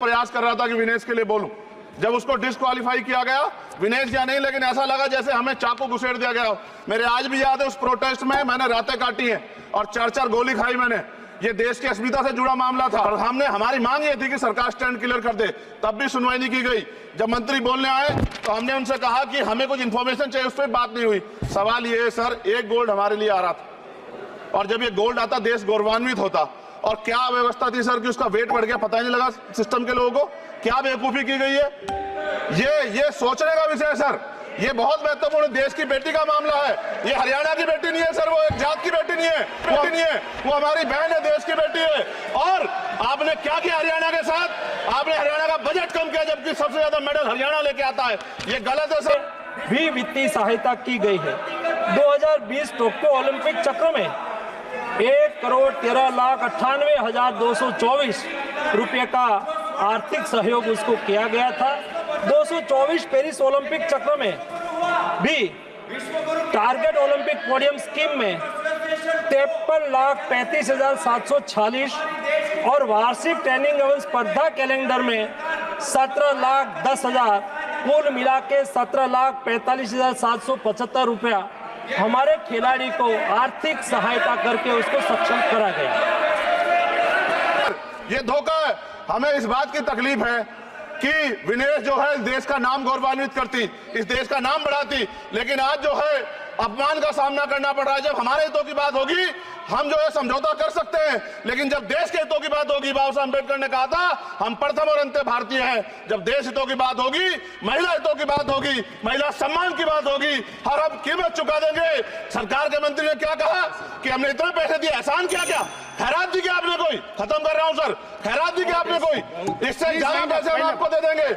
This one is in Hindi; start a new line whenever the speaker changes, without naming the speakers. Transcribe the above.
प्रयास कर रहा था कि विनेश के लिए बोलूं। जब उसको डिस्क्वालीफाई किया गया, विनेश या नहीं, लेकिन ऐसा लगा जैसे हमें चाकू घुसेड़ दिया गया। मेरे आज भी याद है, उस प्रोटेस्ट में मैंने रातें काटी हैं और 4-4 गोली खाई मैंने। ये देश की अस्मिता से जुड़ा मामला था और हमने हमारी मांग ये थी कि सरकार स्टैंड क्लियर कर दे, तब भी सुनवाई नहीं की गई। जब मंत्री बोलने आए तो हमने उनसे कहा कि हमें कुछ इन्फॉर्मेशन चाहिए, उस पर बात नहीं हुई। सवाल ये है सर, एक गोल्ड हमारे लिए आ रहा था और जब ये गोल्ड आता देश गौरवान्वित होता। और क्या व्यवस्था थी सर कि उसका वेट बढ़ गया, पता ही नहीं लगा सिस्टम के लोगों को। क्या बेवकूफी की गई है, ये सोचने का विषय है सर। ये बहुत महत्वपूर्ण देश की बेटी का मामला है। ये हरियाणा की बेटी नहीं है सर, वो एक जात की बेटी नहीं है, वो हमारी बहन है, देश की बेटी है। और आपने क्या किया हरियाणा के साथ? आपने हरियाणा का बजट कम किया, जबकि सबसे ज्यादा मेडल हरियाणा लेके आता है। ये गलत है सर।
भी वित्तीय सहायता की गई है। 2020 टोक्यो ओलंपिक चक्र में 1,13,98,224 रुपये का आर्थिक सहयोग उसको किया गया था। 224 पेरिस ओलंपिक चक्र में भी टारगेट ओलंपिक पोडियम स्कीम में 53,35,746 और वार्षिक ट्रेनिंग एवं स्पर्धा कैलेंडर में 17,10,000, कुल मिला के 17,45,775 रुपया हमारे खिलाड़ी को आर्थिक सहायता करके उसको सक्षम करा गया।
ये धोखा है। हमें इस बात की तकलीफ है कि विनेश जो है इस देश का नाम गौरवान्वित करती, इस देश का नाम बढ़ाती, लेकिन आज जो है अपमान का सामना करना पड़ रहा है। जब हमारे हितों की बात होगी हम जो है समझौता कर सकते हैं, लेकिन जब देश के हितों की बात होगी, बाबा साहब अम्बेडकर ने कहा था हम प्रथम और अंत्य भारतीय हैं। जब देश हितों की बात होगी, महिला हितों की बात होगी, महिला सम्मान की बात होगी, हर हम कीमत चुका देंगे। सरकार के मंत्री ने क्या कहा कि हमने इतने पैसे दिए, एहसान क्या क्या? खैरात दी क्या आपने कोई? खत्म कर रहा हूं सर, खैरात दी क्या आपने कोई? इससे ज्यादा पैसे हम आपको दे देंगे।